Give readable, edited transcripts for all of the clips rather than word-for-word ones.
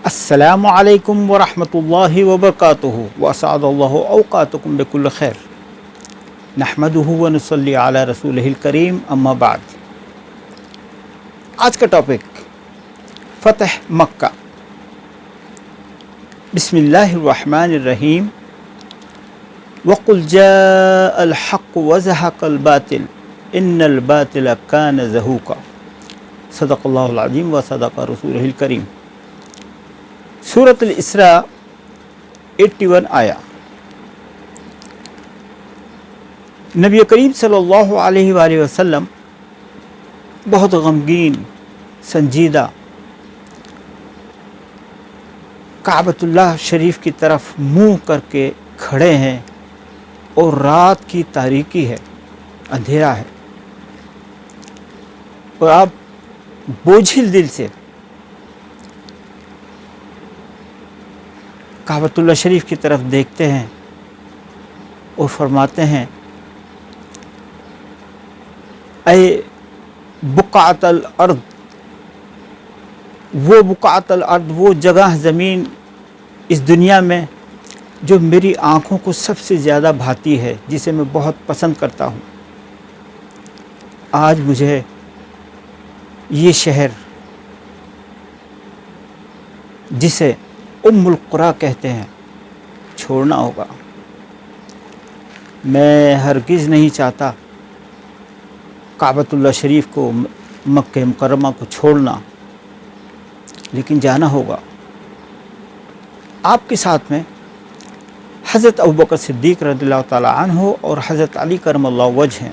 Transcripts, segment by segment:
السلام علیکم ورحمۃ اللہ وبرکاتہ واسعد اللہ اوقاتکم بکل خیر نحمدہ ونصلی علی رسولہ الکریم اما بعد۔ آج کا ٹاپک فتح مکہ۔ بسم اللہ الرحمن الرحیم۔ وقل جاء الحق وزهق الباطل ان الباطل كان زهوقا۔ صدق اللہ العظیم و صدق رسولہ الکریم۔ سورۃ الاسراء 81 آیا۔ نبی کریم صلی اللہ علیہ وآلہ وسلم بہت غمگین، سنجیدہ کعبۃ اللہ شریف کی طرف منہ کر کے کھڑے ہیں اور رات کی تاریکی ہے، اندھیرا ہے، اور آپ بوجھل دل سے کعبۃ اللہ شریف کی طرف دیکھتے ہیں اور فرماتے ہیں اے بقعۃ الارض، وہ بقعۃ الارض، وہ جگہ زمین اس دنیا میں جو میری آنکھوں کو سب سے زیادہ بھاتی ہے، جسے میں بہت پسند کرتا ہوں، آج مجھے یہ شہر جسے ام القریٰ کہتے ہیں چھوڑنا ہوگا۔ میں ہرگز نہیں چاہتا کعبۃ اللہ شریف کو، مکہ مکرمہ کو چھوڑنا، لیکن جانا ہوگا۔ آپ کے ساتھ میں حضرت ابوبکر صدیق رضی اللہ تعالی عنہ اور حضرت علی کرم اللہ وجہ ہیں۔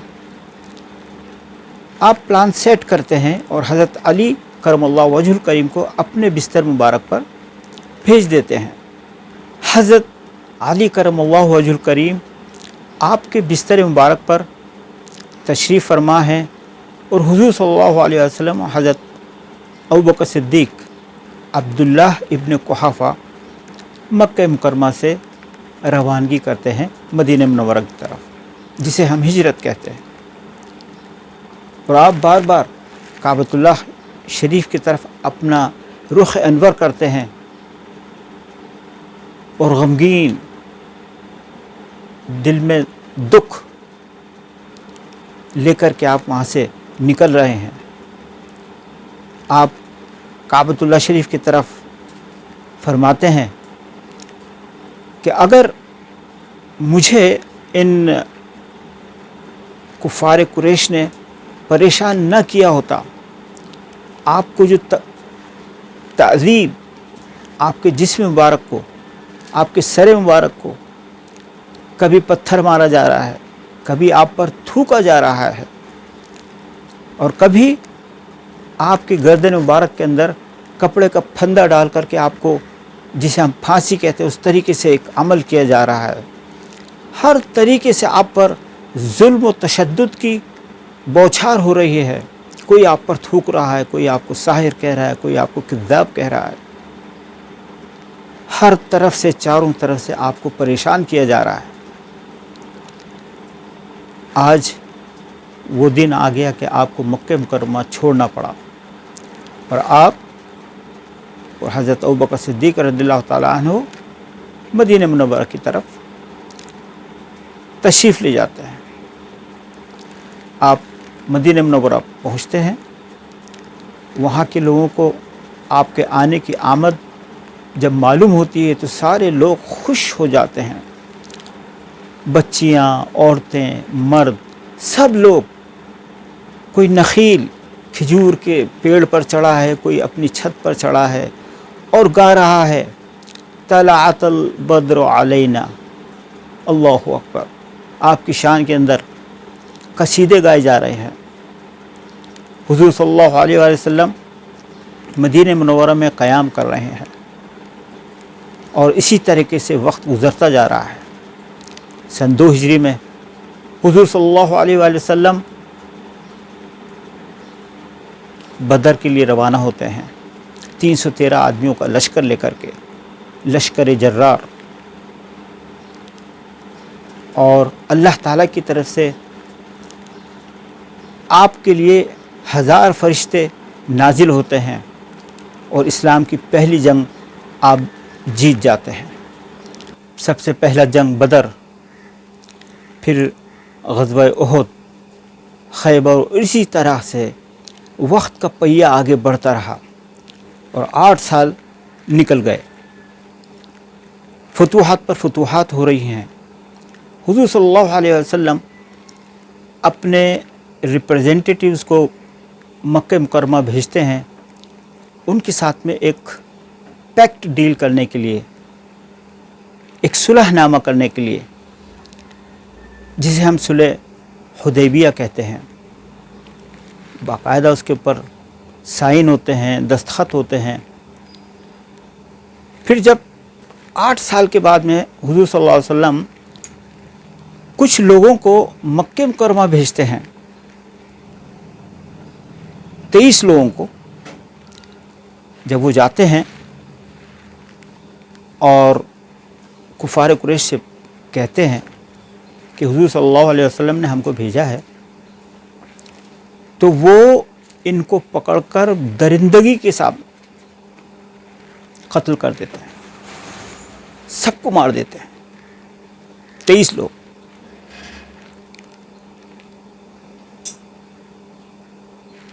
آپ پلان سیٹ کرتے ہیں اور حضرت علی کرم اللہ وجہ الکریم کو اپنے بستر مبارک پر بھیج دیتے ہیں۔ حضرت علی کرم اللہ وجہ الکریم آپ کے بستر مبارک پر تشریف فرما ہیں اور حضور صلی اللہ علیہ وسلم حضرت ابوبکر صدیق عبداللہ ابن قحافہ مکہ مکرمہ سے روانگی کرتے ہیں مدینہ منورہ کی طرف، جسے ہم ہجرت کہتے ہیں، اور آپ بار بار کعبۃ اللہ شریف کی طرف اپنا رخ انور کرتے ہیں اور غمگین دل میں دکھ لے کر کے آپ وہاں سے نکل رہے ہیں۔ آپ کعبۃ اللہ شریف کی طرف فرماتے ہیں کہ اگر مجھے ان کفار قریش نے پریشان نہ کیا ہوتا، آپ کو جو تعذیب آپ کے جسم مبارک کو، آپ کے سر مبارک کو کبھی پتھر مارا جا رہا ہے، کبھی آپ پر تھوکا جا رہا ہے، اور کبھی آپ کی گردن مبارک کے اندر کپڑے کا پھندا ڈال کر کے آپ کو، جسے ہم پھانسی کہتے ہیں، اس طریقے سے ایک عمل کیا جا رہا ہے، ہر طریقے سے آپ پر ظلم و تشدد کی بوچھار ہو رہی ہے، کوئی آپ پر تھوک رہا ہے، کوئی آپ کو ساحر کہہ رہا ہے، کوئی آپ کو کذاب کہہ رہا ہے، ہر طرف سے، چاروں طرف سے آپ کو پریشان کیا جا رہا ہے۔ آج وہ دن آ گیا کہ آپ کو مکہ مکرمہ چھوڑنا پڑا، اور آپ اور حضرت ابوبکر صدیق رضی اللہ تعالیٰ عنہ مدینہ منورہ کی طرف تشریف لے جاتے ہیں۔ آپ مدینہ منورہ پہنچتے ہیں، وہاں کے لوگوں کو آپ کے آنے کی آمد جب معلوم ہوتی ہے تو سارے لوگ خوش ہو جاتے ہیں، بچیاں، عورتیں، مرد، سب لوگ، کوئی نخیل کھجور کے پیڑ پر چڑھا ہے، کوئی اپنی چھت پر چڑھا ہے اور گا رہا ہے طلعت البدر علینا، اللہ اکبر، آپ کی شان کے اندر قصیدے گائے جا رہے ہیں۔ حضور صلی اللہ علیہ وآلہ وسلم مدینہ منورہ میں قیام کر رہے ہیں، اور اسی طریقے سے وقت گزرتا جا رہا ہے۔ سن 2 ہجری میں حضور صلی اللہ علیہ وآلہ وسلم بدر کے لیے روانہ ہوتے ہیں، 313 آدمیوں کا لشکر لے کر کے، لشکر جرار، اور اللہ تعالیٰ کی طرف سے آپ کے لیے 1000 فرشتے نازل ہوتے ہیں، اور اسلام کی پہلی جنگ آپ جیت جاتے ہیں۔ سب سے پہلا جنگ بدر، پھر غزوہ احد، خیبر، اسی طرح سے وقت کا پہیہ آگے بڑھتا رہا اور 8 سال نکل گئے، فتوحات پر فتوحات ہو رہی ہیں۔ حضور صلی اللہ علیہ وسلم اپنے ریپرزینٹیٹیوز کو مکہ مکرمہ بھیجتے ہیں، ان کے ساتھ میں ایک پیکٹ ڈیل کرنے کے لیے، ایک صلح نامہ کرنے کے لیے، جسے ہم صلح حدیبیہ کہتے ہیں۔ باقاعدہ اس کے اوپر سائن ہوتے ہیں، دستخط ہوتے ہیں۔ پھر جب 8 سال کے بعد میں حضور صلی اللہ علیہ وسلم کچھ لوگوں کو مکہ مکرمہ بھیجتے ہیں، 23 لوگوں کو، جب وہ جاتے ہیں اور کفار قریش سے کہتے ہیں کہ حضور صلی اللہ علیہ وسلم نے ہم کو بھیجا ہے، تو وہ ان کو پکڑ کر درندگی کے ساتھ قتل کر دیتے ہیں، سب کو مار دیتے ہیں، 23 لوگ۔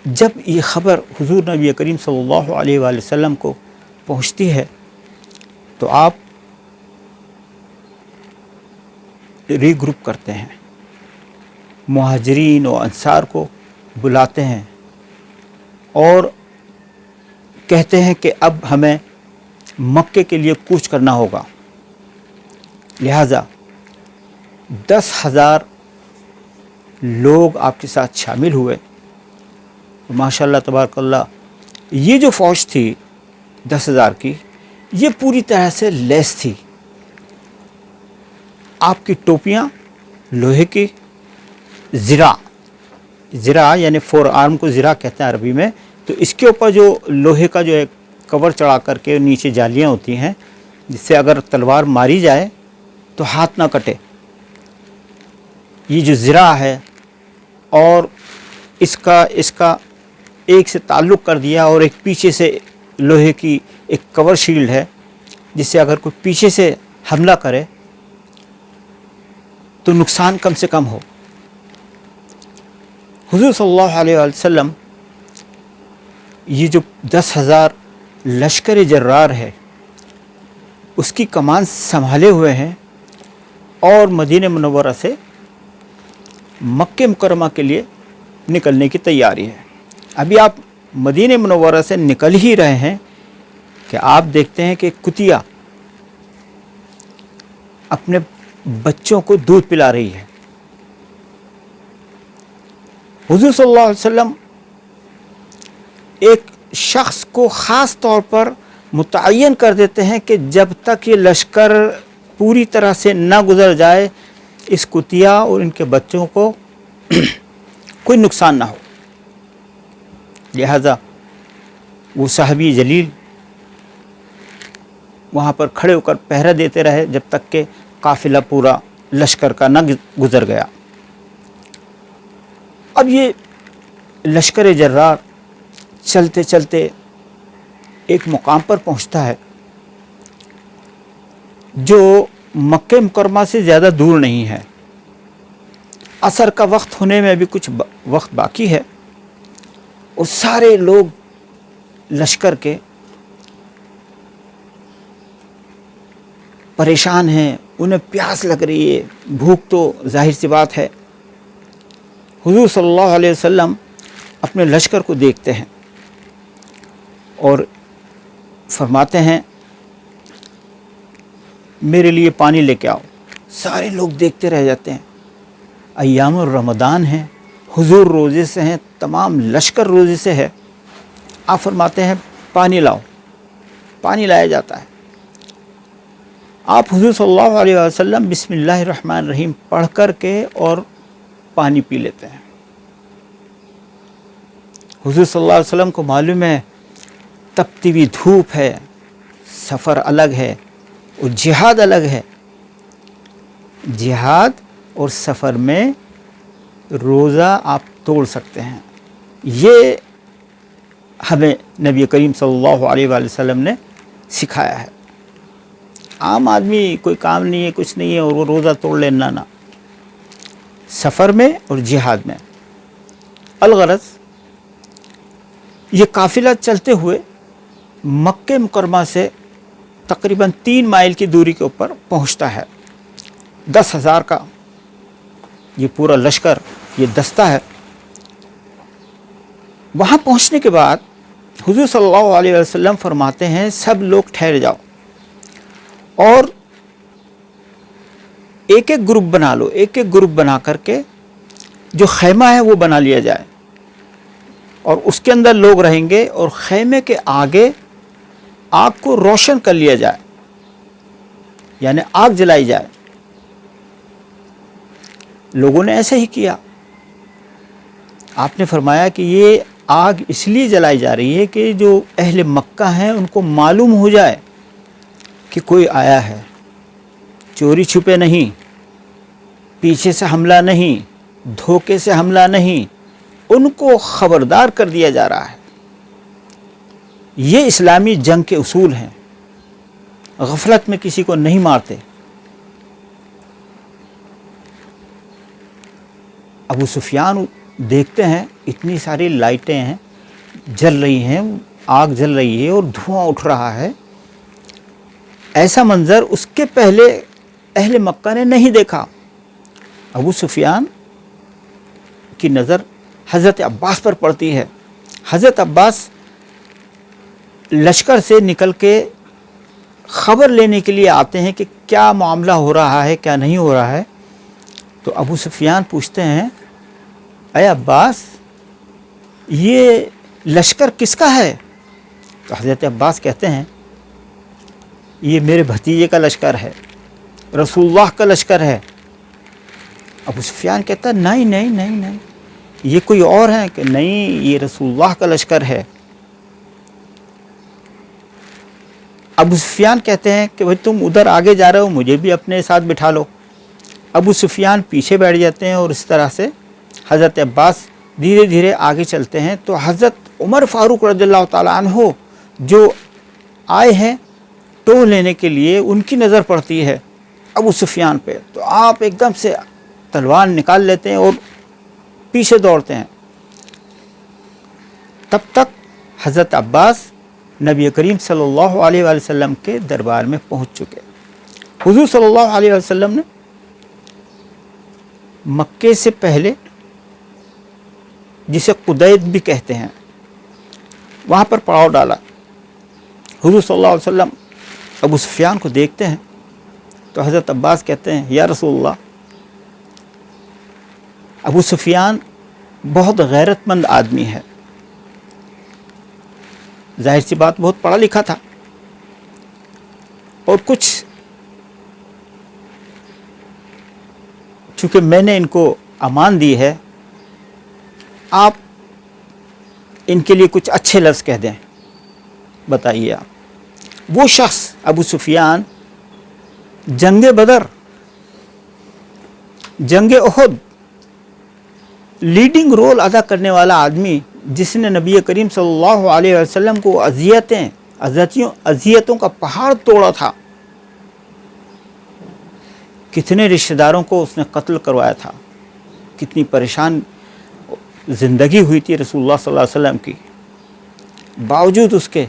جب یہ خبر حضور نبی کریم صلی اللہ علیہ وآلہ وسلم کو پہنچتی ہے تو آپ ری گروپ کرتے ہیں، مہاجرین و انصار کو بلاتے ہیں اور کہتے ہیں کہ اب ہمیں مکے کے لیے کوچ کرنا ہوگا، لہٰذا 10,000 لوگ آپ کے ساتھ شامل ہوئے۔ ماشاء اللہ تبارک اللہ، یہ جو فوج تھی 10,000 کی، یہ پوری طرح سے لیس تھی۔ آپ کی ٹوپیاں لوہے کی، زرا یعنی فور آرم کو زرا کہتے ہیں عربی میں، تو اس کے اوپر جو لوہے کا جو ایک کور چڑھا کر کے نیچے جالیاں ہوتی ہیں، جس سے اگر تلوار ماری جائے تو ہاتھ نہ کٹے، یہ جو زرا ہے، اور اس کا ایک سے تعلق کر دیا اور ایک پیچھے سے لوہے کی ایک کور شیلڈ ہے، جس سے اگر کوئی پیچھے سے حملہ کرے تو نقصان کم سے کم ہو۔ حضور صلی اللہ علیہ وسلم یہ جو 10,000 لشکر جرار ہے اس کی کمان سنبھالے ہوئے ہیں اور مدینہ منورہ سے مکہ مکرمہ کے لیے نکلنے کی تیاری ہے۔ ابھی آپ مدینہ منورہ سے نکل ہی رہے ہیں کہ آپ دیکھتے ہیں کہ کتیا اپنے بچوں کو دودھ پلا رہی ہے۔ حضور صلی اللہ علیہ وسلم ایک شخص کو خاص طور پر متعین کر دیتے ہیں کہ جب تک یہ لشکر پوری طرح سے نہ گزر جائے، اس کتیا اور ان کے بچوں کو کوئی نقصان نہ ہو۔ لہذا وہ صحابی جلیل وہاں پر کھڑے ہو کر پہرا دیتے رہے جب تک کہ قافلہ پورا لشکر کا نہ گزر گیا۔ اب یہ لشکر جرار چلتے چلتے ایک مقام پر پہنچتا ہے جو مکہ مکرمہ سے زیادہ دور نہیں ہے۔ عصر کا وقت ہونے میں ابھی کچھ وقت باقی ہے، اور سارے لوگ لشکر کے پریشان ہیں، انہیں پیاس لگ رہی ہے، بھوک تو ظاہر سی بات ہے۔ حضور صلی اللہ علیہ وسلم اپنے لشکر کو دیکھتے ہیں اور فرماتے ہیں میرے لیے پانی لے کے آؤ۔ سارے لوگ دیکھتے رہ جاتے ہیں۔ ایام الرمضان ہیں، حضور روزے سے ہیں، تمام لشکر روزے سے ہے۔ آپ فرماتے ہیں پانی لاؤ، پانی لایا جاتا ہے۔ آپ حضور صلی اللہ علیہ وسلم بسم اللہ الرحمن الرحیم پڑھ کر کے اور پانی پی لیتے ہیں۔ حضور صلی اللہ علیہ وسلم کو معلوم ہے تپتی ہوئی دھوپ ہے، سفر الگ ہے اور جہاد الگ ہے۔ جہاد اور سفر میں روزہ آپ توڑ سکتے ہیں، یہ ہمیں نبی کریم صلی اللہ علیہ وآلہ وسلم نے سکھایا ہے۔ عام آدمی کوئی کام نہیں ہے کچھ نہیں ہے اور وہ روزہ توڑ لینا نا، سفر میں اور جہاد میں۔ الغرض یہ قافلہ چلتے ہوئے مکہ مکرمہ سے تقریباً 3 مائل کی دوری کے اوپر پہنچتا ہے۔ 10,000 کا یہ پورا لشکر، یہ دستہ ہے۔ وہاں پہنچنے کے بعد حضور صلی اللہ علیہ وسلم فرماتے ہیں سب لوگ ٹھہر جاؤ اور ایک ایک گروپ بنا لو، ایک ایک گروپ بنا کر کے جو خیمہ ہے وہ بنا لیا جائے اور اس کے اندر لوگ رہیں گے اور خیمے کے آگے آگ کو روشن کر لیا جائے، یعنی آگ جلائی جائے۔ لوگوں نے ایسے ہی کیا۔ آپ نے فرمایا کہ یہ آگ اس لیے جلائی جا رہی ہے کہ جو اہل مکہ ہیں ان کو معلوم ہو جائے کہ کوئی آیا ہے، چوری چھپے نہیں، پیچھے سے حملہ نہیں، دھوکے سے حملہ نہیں، ان کو خبردار کر دیا جا رہا ہے۔ یہ اسلامی جنگ کے اصول ہیں، غفلت میں کسی کو نہیں مارتے۔ ابو سفیان دیکھتے ہیں اتنی ساری لائٹیں ہیں، جل رہی ہیں، آگ جل رہی ہے اور دھواں اٹھ رہا ہے، ایسا منظر اس کے پہلے اہل مکہ نے نہیں دیکھا۔ ابو سفیان کی نظر حضرت عباس پر پڑتی ہے۔ حضرت عباس لشکر سے نکل کے خبر لینے کے لیے آتے ہیں کہ کیا معاملہ ہو رہا ہے، کیا نہیں ہو رہا ہے۔ تو ابو سفیان پوچھتے ہیں اے عباس یہ لشکر کس کا ہے؟ تو حضرت عباس کہتے ہیں یہ میرے بھتیجے کا لشکر ہے، رسول اللہ کا لشکر ہے۔ ابو سفیان کہتا ہے نہیں نہیں نہیں نہیں، یہ کوئی اور ہے؟ کہ نہیں، یہ رسول اللہ کا لشکر ہے۔ ابو سفیان کہتے ہیں کہ بھئی تم ادھر آگے جا رہے ہو، مجھے بھی اپنے ساتھ بٹھا لو۔ ابو سفیان پیچھے بیٹھ جاتے ہیں اور اس طرح سے حضرت عباس دھیرے دھیرے آگے چلتے ہیں۔ تو حضرت عمر فاروق رضی اللہ تعالیٰ عنہ جو آئے ہیں ٹو لینے کے لیے، ان کی نظر پڑتی ہے ابو سفیان پہ، تو آپ ایک دم سے تلوار نکال لیتے ہیں اور پیچھے دوڑتے ہیں۔ تب تک حضرت عباس نبی کریم صلی اللہ علیہ وآلہ وسلم کے دربار میں پہنچ چکے۔ حضور صلی اللہ علیہ وسلم نے مکے سے پہلے، جسے قدید بھی کہتے ہیں، وہاں پر پڑاؤ ڈالا۔ حضور صلی اللہ علیہ وسلم ابو سفیان کو دیکھتے ہیں تو حضرت عباس کہتے ہیں یا رسول اللہ، ابو سفیان بہت غیرت مند آدمی ہے، ظاہر سی بات بہت پڑھا لکھا تھا، اور کچھ چونکہ میں نے ان کو امان دی ہے، آپ ان کے لیے کچھ اچھے لفظ کہہ دیں۔ بتائیے آپ، وہ شخص ابو سفیان جنگ بدر، جنگ احد لیڈنگ رول ادا کرنے والا آدمی، جس نے نبی کریم صلی اللہ علیہ وسلم کو اذیتوں کا پہاڑ توڑا تھا، کتنے رشتہ داروں کو اس نے قتل کروایا تھا، کتنی پریشان زندگی ہوئی تھی رسول اللہ صلی اللہ علیہ وسلم کی، باوجود اس کے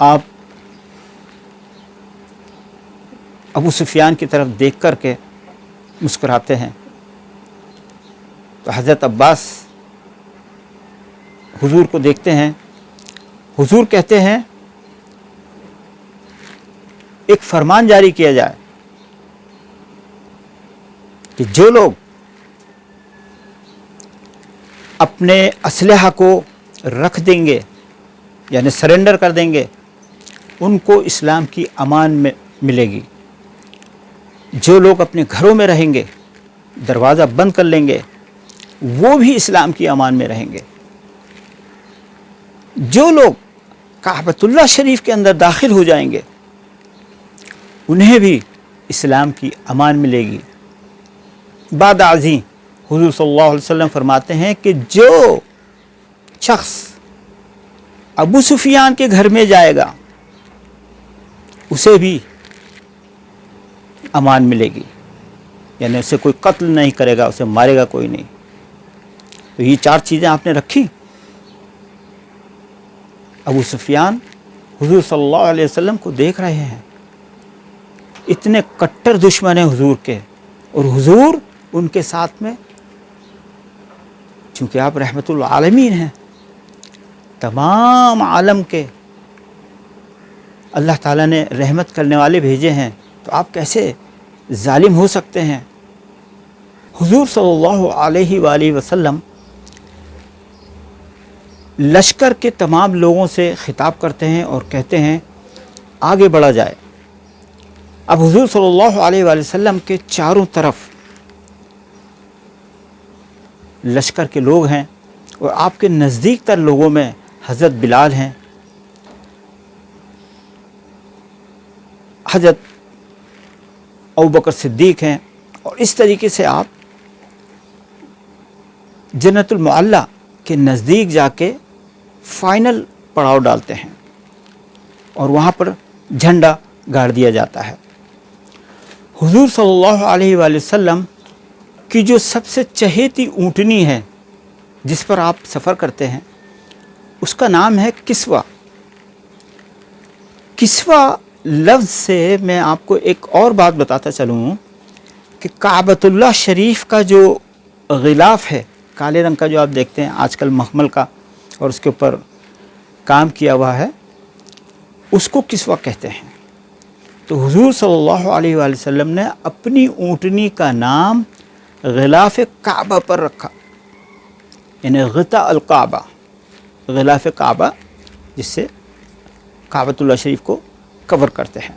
آپ ابو سفیان کی طرف دیکھ کر کے مسکراتے ہیں۔ تو حضرت عباس حضور کو دیکھتے ہیں، حضور کہتے ہیں ایک فرمان جاری کیا جائے کہ جو لوگ اپنے اسلحہ کو رکھ دیں گے، یعنی سرنڈر کر دیں گے، ان کو اسلام کی امان میں ملے گی۔ جو لوگ اپنے گھروں میں رہیں گے، دروازہ بند کر لیں گے، وہ بھی اسلام کی امان میں رہیں گے۔ جو لوگ کعبۃ اللہ شریف کے اندر داخل ہو جائیں گے، انہیں بھی اسلام کی امان ملے گی۔ بعد ازیں حضور صلی اللہ علیہ وسلم فرماتے ہیں کہ جو شخص ابو سفیان کے گھر میں جائے گا، اسے بھی امان ملے گی، یعنی اسے کوئی قتل نہیں کرے گا، اسے مارے گا کوئی نہیں۔ تو یہ 4 چیزیں آپ نے رکھی۔ ابو سفیان حضور صلی اللہ علیہ وسلم کو دیکھ رہے ہیں، اتنے کٹر دشمن ہیں حضور کے، اور حضور ان کے ساتھ میں، چونکہ آپ رحمت العالمین ہیں، تمام عالم کے اللہ تعالیٰ نے رحمت کرنے والے بھیجے ہیں، تو آپ کیسے ظالم ہو سکتے ہیں؟ حضور صلی اللہ علیہ وآلہ وسلم لشکر کے تمام لوگوں سے خطاب کرتے ہیں اور کہتے ہیں آگے بڑھا جائے۔ اب حضور صلی اللہ علیہ وآلہ وسلم کے چاروں طرف لشکر کے لوگ ہیں، اور آپ کے نزدیک تر لوگوں میں حضرت بلال ہیں، حضرت ابوبکر صدیق ہیں، اور اس طریقے سے آپ جنت المعلیٰ کے نزدیک جا کے فائنل پڑاؤ ڈالتے ہیں، اور وہاں پر جھنڈا گاڑ دیا جاتا ہے۔ حضور صلی اللہ علیہ وآلہ وسلم کی جو سب سے چہیتی اونٹنی ہے جس پر آپ سفر کرتے ہیں، اس کا نام ہے کسوہ۔ کسوہ لفظ سے میں آپ کو ایک اور بات بتاتا چلوں کہ کعبۃ اللہ شریف کا جو غلاف ہے، کالے رنگ کا جو آپ دیکھتے ہیں آج کل مخمل کا، اور اس کے اوپر کام کیا ہوا ہے، اس کو کسوہ کہتے ہیں۔ تو حضور صلی اللہ علیہ وآلہ وسلم نے اپنی اونٹنی کا نام غلاف کعبہ پر رکھا، یعنی غطاء الکعبہ، غلاف کعبہ، جس سے کعبۃ اللہ شریف کو کور کرتے ہیں۔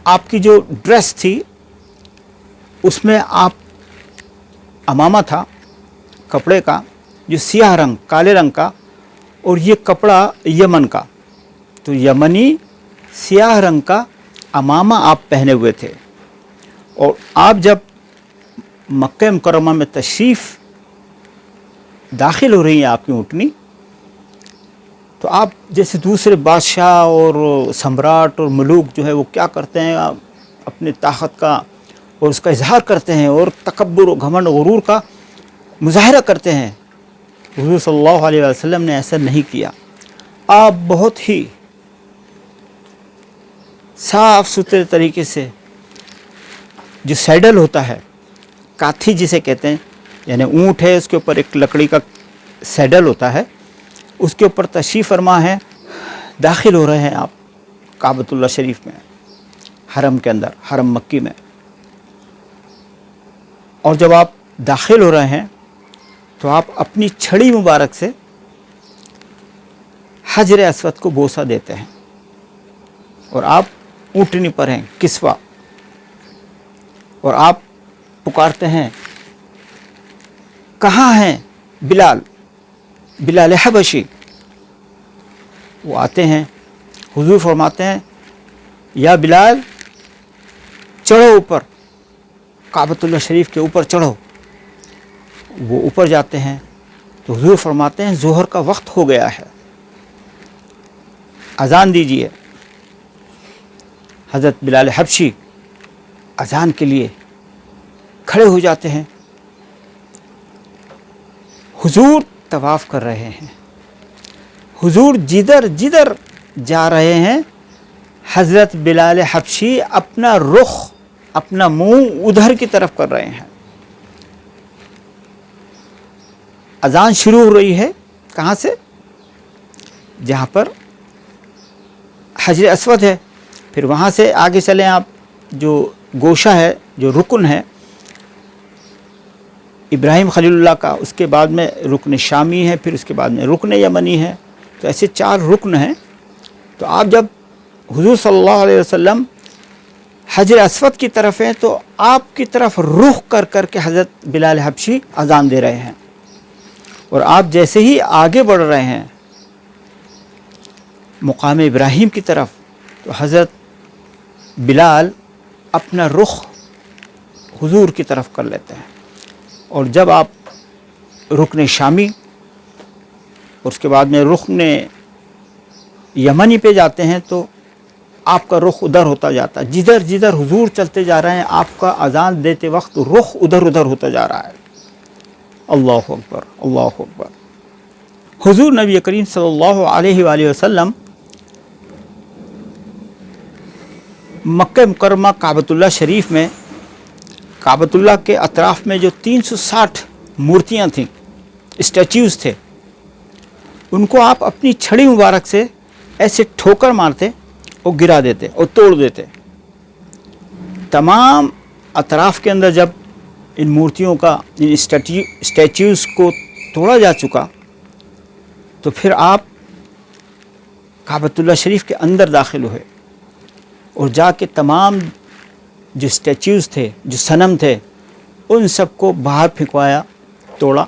آپ کی جو ڈریس تھی اس میں آپ امامہ تھا کپڑے کا، جو سیاہ رنگ، کالے رنگ کا، اور یہ کپڑا یمن کا، تو یمنی سیاہ رنگ کا امامہ آپ پہنے ہوئے تھے۔ اور آپ جب مکہ مکرمہ میں تشریف داخل ہو رہی ہیں آپ کی اونٹنی، تو آپ جیسے دوسرے بادشاہ اور سمراٹ اور ملوک جو ہے وہ کیا کرتے ہیں، اپنے طاقت کا اور اس کا اظہار کرتے ہیں، اور تکبر و گھمنڈ و غرور کا مظاہرہ کرتے ہیں۔ حضور صلی اللہ علیہ وسلم نے ایسا نہیں کیا۔ آپ بہت ہی صاف ستھرے طریقے سے، جو سیڈل ہوتا ہے، کاتھی جسے کہتے ہیں، یعنی اونٹ ہے، اس کے اوپر ایک لکڑی کا سیڈل ہوتا ہے، اس کے اوپر تشریف فرما ہے، داخل ہو رہے ہیں آپ کعبۃ اللہ شریف میں، حرم کے اندر، حرم مکی میں۔ اور جب آپ داخل ہو رہے ہیں تو آپ اپنی چھڑی مبارک سے حجر اسود کو بوسہ دیتے ہیں، اور آپ اونٹنی پر ہیں کسوہ، اور آپ پکارتے ہیں کہاں ہیں بلال، بلال حبشی۔ وہ آتے ہیں، حضور فرماتے ہیں یا بلال چڑھو اوپر، کعبۃ اللہ شریف کے اوپر چڑھو۔ وہ اوپر جاتے ہیں تو حضور فرماتے ہیں ظہر کا وقت ہو گیا ہے، اذان دیجیے۔ حضرت بلال حبشی اذان کے لیے کھڑے ہو جاتے ہیں۔ حضور طواف کر رہے ہیں، حضور جدھر جدھر جا رہے ہیں، حضرت بلال حبشی اپنا رخ، اپنا منہ ادھر کی طرف کر رہے ہیں۔ اذان شروع ہو رہی ہے کہاں سے؟ جہاں پر حجر اسود ہے، پھر وہاں سے آگے چلیں آپ، جو گوشہ ہے، جو رکن ہے ابراہیم خلیل اللہ کا، اس کے بعد میں رکن شامی ہے، پھر اس کے بعد میں رکن یمنی ہے، تو ایسے 4 رکن ہیں۔ تو آپ جب حضور صلی اللہ علیہ وسلم حجر اسود کی طرف ہیں تو آپ کی طرف رخ کر کر کے حضرت بلال حبشی اذان دے رہے ہیں، اور آپ جیسے ہی آگے بڑھ رہے ہیں مقام ابراہیم کی طرف، تو حضرت بلال اپنا رخ حضور کی طرف کر لیتے ہیں، اور جب آپ رکن شامی اور اس کے بعد میں رکن یمنی پہ جاتے ہیں تو آپ کا رخ ادھر ہوتا جاتا ہے، جدھر جدھر حضور چلتے جا رہے ہیں آپ کا اذان دیتے وقت رخ ادھر ادھر ہوتا جا رہا ہے۔ اللہ اکبر، اللہ اکبر۔ حضور نبی کریم صلی اللہ علیہ وآلہ وسلم مکہ مکرمہ کعبۃ اللہ شریف میں، کعبۃ اللہ کے اطراف میں جو 360 مورتیاں تھیں، اسٹیچیوز تھے، ان کو آپ اپنی چھڑی مبارک سے ایسے ٹھوکر مارتے اور گرا دیتے اور توڑ دیتے۔ تمام اطراف کے اندر جب ان مورتیوں کا، ان اسٹیچیوز کو توڑا جا چکا تو پھر آپ کعبۃ اللہ شریف کے اندر داخل ہوئے اور جا کے تمام جو اسٹیچیوز تھے، جو صنم تھے، ان سب کو باہر پھینکوایا، توڑا،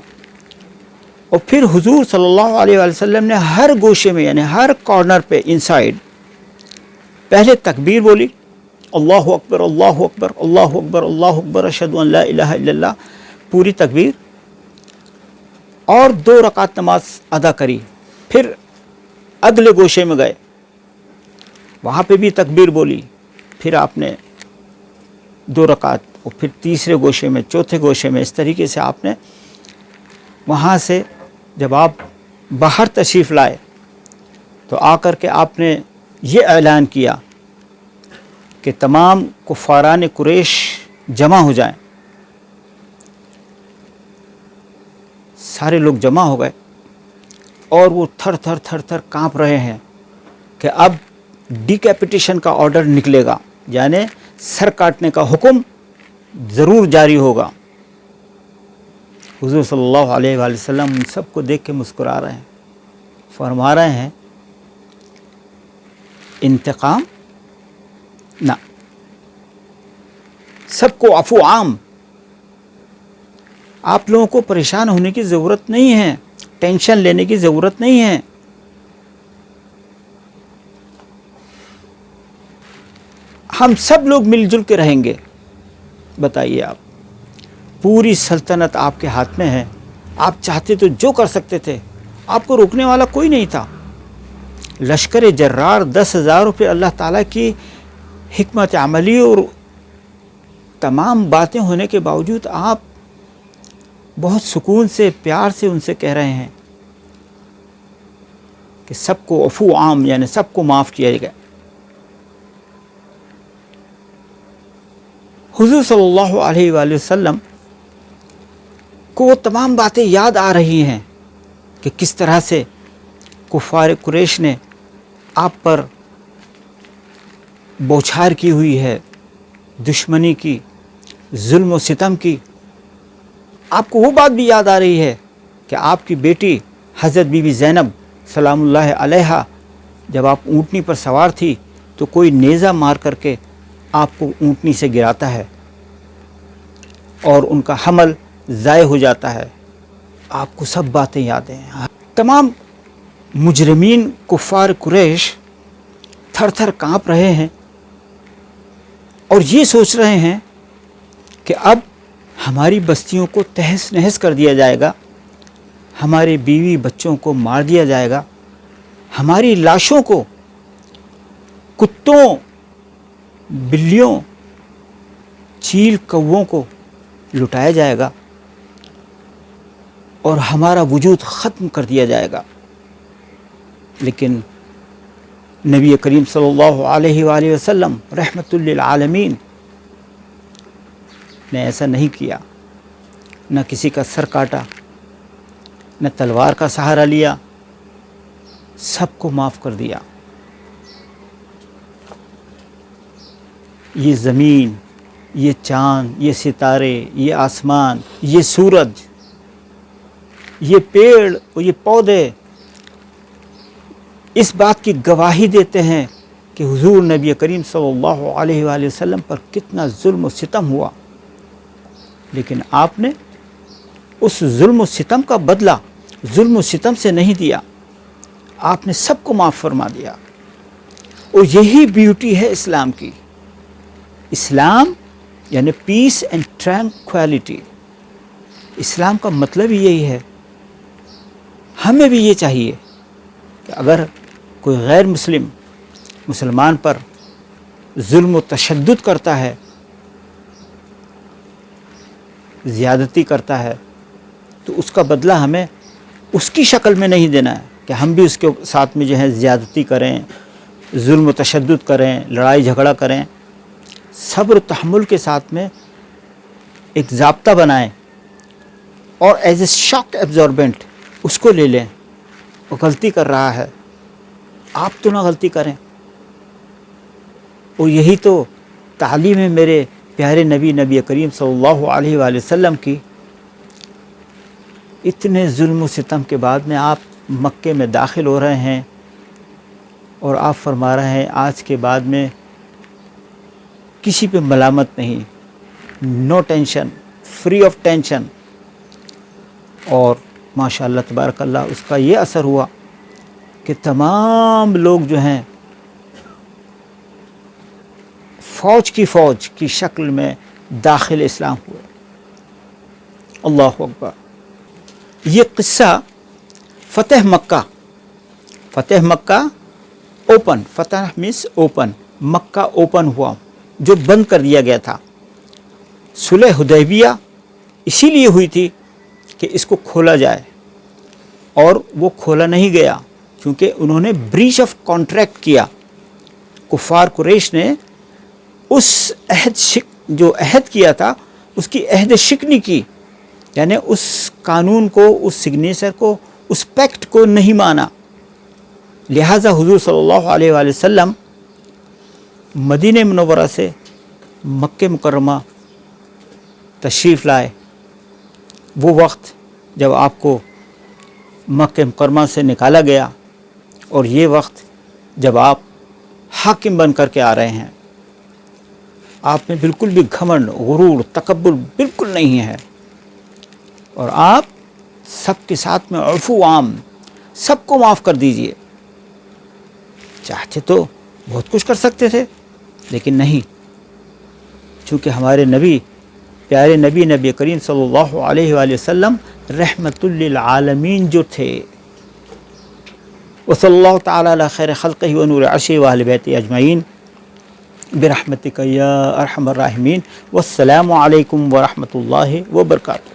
اور پھر حضور صلی اللہ علیہ وآلہ وسلم نے ہر گوشے میں، یعنی ہر کارنر پہ انسائیڈ پہلے تکبیر بولی، اللہ اکبر اللہ اکبر اللہ اکبر اللہ اکبر اشہد ان لا الہ الا اللہ، پوری تکبیر، اور 2 رکعت نماز ادا کری۔ پھر اگلے گوشے میں گئے، وہاں پہ بھی تکبیر بولی، پھر آپ نے 2 رکعت، اور پھر تیسرے گوشے میں، چوتھے گوشے میں، اس طریقے سے آپ نے وہاں سے جب آپ باہر تشریف لائے تو آ کر کے آپ نے یہ اعلان کیا کہ تمام کفاران قریش جمع ہو جائیں۔ سارے لوگ جمع ہو گئے اور وہ تھر تھر تھر تھر کانپ رہے ہیں کہ اب ڈیکیپیٹیشن کا آرڈر نکلے گا، یعنی سر کاٹنے کا حکم ضرور جاری ہوگا۔ حضور صلی اللہ علیہ وآلہ وسلم ان سب کو دیکھ کے مسکرا رہے ہیں، فرما رہے ہیں انتقام نہ، سب کو عفو عام، آپ لوگوں کو پریشان ہونے کی ضرورت نہیں ہے، ٹینشن لینے کی ضرورت نہیں ہے۔ ہم سب لوگ مل جل کے رہیں گے۔ بتائیے آپ، پوری سلطنت آپ کے ہاتھ میں ہے، آپ چاہتے تو جو کر سکتے تھے، آپ کو روکنے والا کوئی نہیں تھا۔ لشکر جرار 10,000 روپے اللہ تعالیٰ کی حکمت عملی اور تمام باتیں ہونے کے باوجود آپ بہت سکون سے، پیار سے ان سے کہہ رہے ہیں کہ سب کو عفو عام، یعنی سب کو معاف کیا گیا۔ حضور صلی اللہ علیہ وآلہ وسلم کو وہ تمام باتیں یاد آ رہی ہیں کہ کس طرح سے کفار قریش نے آپ پر بوچھار کی ہوئی ہے، دشمنی کی، ظلم و ستم کی۔ آپ کو وہ بات بھی یاد آ رہی ہے کہ آپ کی بیٹی حضرت بی بی زینب سلام اللہ علیہا جب آپ اونٹنی پر سوار تھی تو کوئی نیزہ مار کر کے آپ کو اونٹنی سے گراتا ہے اور ان کا حمل ضائع ہو جاتا ہے۔ آپ کو سب باتیں یاد ہیں۔ تمام مجرمین کفار قریش تھر تھر کانپ رہے ہیں اور یہ سوچ رہے ہیں کہ اب ہماری بستیوں کو تہس نہس کر دیا جائے گا، ہمارے بیوی بچوں کو مار دیا جائے گا، ہماری لاشوں کو کتوں، بلیوں، چیل کووں کو لٹایا جائے گا اور ہمارا وجود ختم کر دیا جائے گا۔ لیکن نبی کریم صلی اللہ علیہ وآلہ وسلم رحمۃ للعالمین نے ایسا نہیں کیا، نہ کسی کا سر کاٹا، نہ تلوار کا سہارا لیا، سب کو معاف کر دیا۔ یہ زمین، یہ چاند، یہ ستارے، یہ آسمان، یہ سورج، یہ پیڑ اور یہ پودے اس بات کی گواہی دیتے ہیں کہ حضور نبی کریم صلی اللہ علیہ وآلہ وسلم پر کتنا ظلم و ستم ہوا، لیکن آپ نے اس ظلم و ستم کا بدلہ ظلم و ستم سے نہیں دیا، آپ نے سب کو معاف فرما دیا۔ اور یہی بیوٹی ہے اسلام کی۔ اسلام یعنی پیس اینڈ ٹرانکویلٹی، اسلام کا مطلب ہی یہی ہے۔ ہمیں بھی یہ چاہیے کہ اگر کوئی غیر مسلمان پر ظلم و تشدد کرتا ہے، زیادتی کرتا ہے، تو اس کا بدلہ ہمیں اس کی شکل میں نہیں دینا ہے کہ ہم بھی اس کے ساتھ میں جو ہے زیادتی کریں، ظلم و تشدد کریں، لڑائی جھگڑا کریں۔ صبر و تحمل کے ساتھ میں ایک ضابطہ بنائیں اور ایز اے شاک ایبزاربنٹ اس کو لے لیں۔ وہ غلطی کر رہا ہے، آپ تو نہ غلطی کریں۔ اور یہی تو تعلیم ہے میرے پیارے نبی کریم صلی اللہ علیہ وآلہ وسلم کی۔ اتنے ظلم و ستم کے بعد میں آپ مکے میں داخل ہو رہے ہیں اور آپ فرما رہے ہیں آج کے بعد میں کسی پہ ملامت نہیں، no tension, free of tension. اور ماشاء اللہ تبارک اللہ اس کا یہ اثر ہوا کہ تمام لوگ جو ہیں فوج کی شکل میں داخل اسلام ہوئے۔ اللہ اکبر۔ یہ قصہ فتح مکہ اوپن، فتح مینس اوپن، مکہ اوپن ہوا جو بند کر دیا گیا تھا۔ صلح حدیبیہ اسی لیے ہوئی تھی کہ اس کو کھولا جائے، اور وہ کھولا نہیں گیا کیونکہ انہوں نے بریچ آف کانٹریکٹ کیا۔ کفار قریش نے اس جو عہد کیا تھا اس کی عہد شکنی کی، یعنی اس قانون کو، اس سگنیچر کو، اس پیکٹ کو نہیں مانا۔ لہٰذا حضور صلی اللہ علیہ وآلہ وسلم مدینہ منورہ سے مکہ مکرمہ تشریف لائے۔ وہ وقت جب آپ کو مکہ مکرمہ سے نکالا گیا، اور یہ وقت جب آپ حاکم بن کر کے آ رہے ہیں، آپ میں بالکل بھی گھمنڈ، غرور، تکبر بالکل نہیں ہے، اور آپ سب کے ساتھ میں عفو عام، سب کو معاف کر دیجئے۔ چاہتے تو بہت کچھ کر سکتے تھے، لیکن نہیں، چونکہ ہمارے پیارے نبی کریم صلی اللہ علیہ وآلہ وسلم رحمت للعالمین جو تھے۔ وصلی اللہ تعالی علی خیر خلقہ ونور عرشہ واہل بیتہ اجمعین برحمتک یا ارحم الراحمین۔ والسلام علیکم ورحمۃ اللہ وبرکاتہ۔